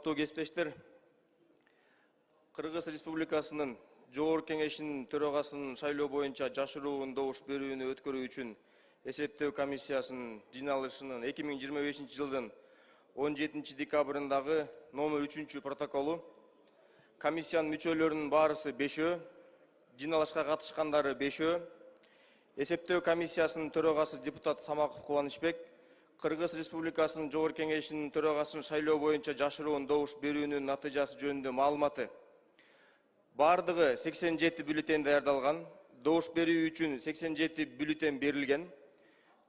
Урматтуу кесиптештер, Кыргыз Республикасынын Жогорку Кеңешинин төрагасынын шайлоо боюнча жашыруун добуш берүүнү өткөрүү үчүн эсептөө комиссиясынын жыйналышынын 2025 жылдын 17 декабрындагы номер 3 протоколу, комиссиянын мүчөлөрүнүн баарысы 5-өө, жыйналышка катышкандары 5-өө, эсептөө комиссиясынын төрагасы депутат Самаков Кубанычбек, Кыргыз Республикасынын Жогорку Кеңешинин төрагасынын шайлоо боюнча жашыруун добуш берүүнүн натыйжасы жөнүндө маалыматы. Бардыгы 87 бюллетен даярдалган, добуш берүү үчүн 87 бюллетен берилген.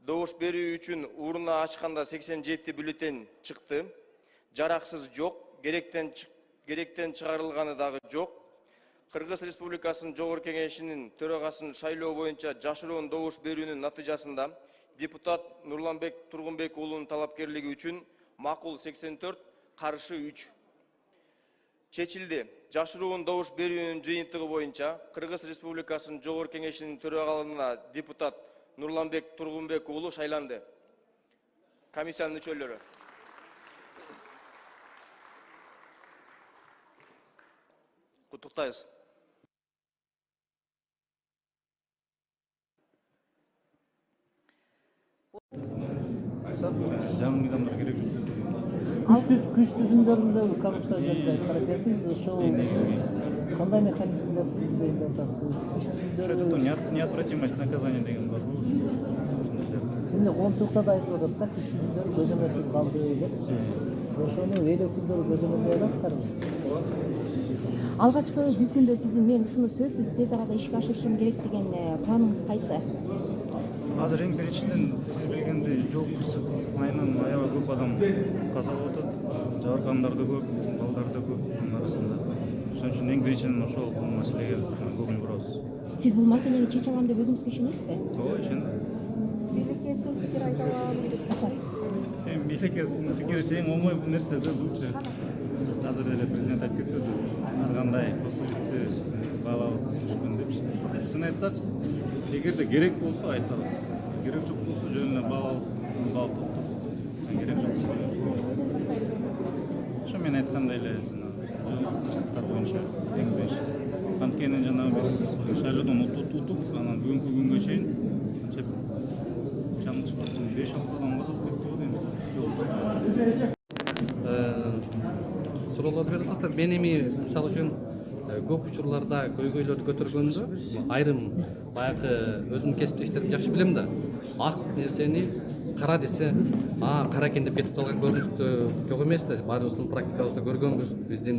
Добуш берүү үчүн урна ачканда 87 бюллетен чыкты. Жараксыз жок, керектен чыгарылганы дагы жок. Кыргыз Республикасынын Жогорку Кеңешинин төрагасынын шайлоо боюнча жашыруун добуш берүүнүн натыйжасында депутат Нурланбек Тургунбек уулунун талапкерлиги үчүн макул 84, каршы 3. Чечилди. Жашыруун добуш берүүнүн жыйынтыгы боюнча Кыргыз Республикасынын Жогорку Кеңешинин төрагалыгына депутат Нурланбек Тургунбек уулу шайланды. Комиссиянын мүчөлөрү. Куттуктайбыз. Жаңы мыйзамдар керек жок. Күч түзүмдөрүндө коррупция жөнүндө айтып бересиз. Ошол кандай механизмдер изилдеп атасыз? Күч түзүмдөрү Неотвратимость наказания деген бар. Şimdi консулта да айтып атат да, күч түзүмдөрү көзөмөлдү калды депчи. Ошону эл өкүлдөрү көзөмөлдөй аласыздарбы? Алгачкы 100 күндө сиздин мен ушуну сөзсүз тез арада ишке ашырышым керек деген планыңыз кайсы? Азыр эң биринчиден сиз билгендей жол кырсык айынан аябай көп адам каза болуп атат. Жабыркагандар да көп, балдар да көп арасында. Ошон үчүн эң биринчиден ошол маселеге көңүл бурабыз. Сиз бул маселени чече алам деп өзүңүзгө ишенесизби? Ооба, ишенем. Бийликке сын пикир айта алам деп. Бийликке сын пикир эң оңой бул нерсе да булчу. Азыр эле президент айтып кетти. Ар кандай популистти баалап жүрүшкөн депчи. Сын айтсачы, эгерде керек болсо айтабыз. Керек жок болсо жөн эле баалап токтоп. Керек жок. Ошо мен айткандай эле кырсыктар боюнча эң биринчи. Анткени жанагы биз шайлоодон утуп, анан бүгүнкү күнгө чейин чеп чаңгычпасын 5-6 адам каза болуп кетти го дейм. Суроолор берип атасыздар. Мен эми мисалы үчүн көп учурларда көйгөйлөрдү көтөргөндө айрым баягы өзүмдүн кесиптештеримди жакшы билем да. Ак нерсени кара десе, кара экен деп кетип калган көрүнүштө жок эмес да. Баарыбыздын практикабызда көргөнбүз. Биздин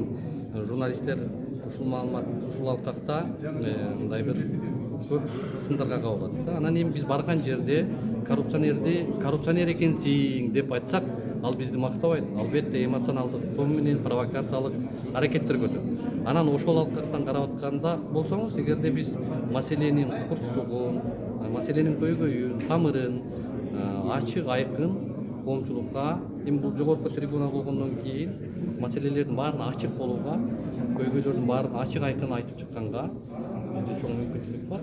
журналисттер ушул маалымат, ушул алкакта мындай бир көп сындарга кабылат да. Анан эми биз барган жерде коррупционер экенсиң деп айтсак, ал бизди мактабайт. Албетте эмоционалдык тон менен провокациялык аракеттер көтөрөт. Анан ошол алкактан карап атканда болсоңуз, эгерде биз маселенин курчтугун, маселенин көйгөйүн, тамырын ачык айкын коомчулукка, эми бул жогорку трибуна болгондон кийин маселелердин баарын ачык болууга, көйгөйлөрдүн баарын ачык айкын айтып чыкканга бизде чоң мүмкүнчүлүк бар.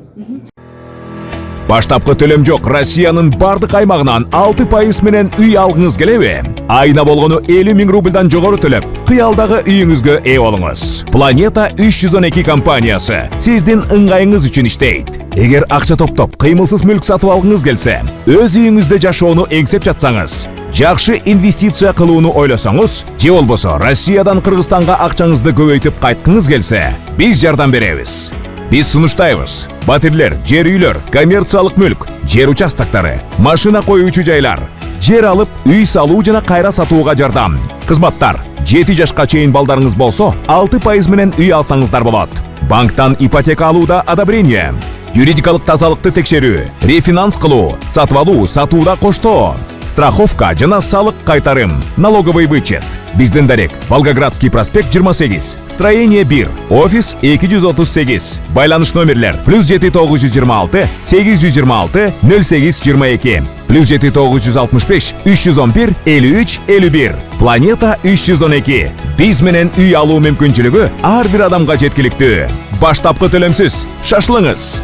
Баштапкы төлөм жок Россиянын бардык аймагынан 6% менен үй алгыңыз келеби? Айына болгону 50 000 рубльдан жогору төлөп, кыялдагы үйүңүзгө ээ болуңуз. Planeta 312 компаниясы сиздин ыңгайыңыз үчүн иштейт. Эгер акча топтоп, кыймылсыз мүлк сатып алгыңыз келсе, өз үйүңүздө жашоону эңсеп жатсаңыз, жакшы инвестиция кылууну ойлосоңуз, же болбосо Россиядан Кыргызстанга акчаңызды көбөйтүп кайткыңыз келсе, биз жардам беребиз. Биз сунуштайбыз. Батирлер, жер үйлөр, коммерциялык мүлк, жер участоктары, машина коюучу жайлар, жер алып, үй салуу жана кайра сатууга жардам. Кызматтар: 7 жашка чейин балдарыңыз болсо, 6% менен үй алсаңыздар болот. Банктан ипотека алууда одобрение, юридикалык тазалыкты текшерүү, рефинанс кылуу, сатып алуу, сатууда коштоо, страховка жана салык кайтарым, налоговый вычет. Биздин дарек: Волгоградский проспект 28, строение 1, офис 238. Байланыш номерлер: +7926 826 0822, +7965 311 53 51. Planeta 312. Биз менен үй алуу мүмкүнчүлүгү ар бир адамга жеткиликтүү. Баштапкы төлөмсүз. Шашылыңыз.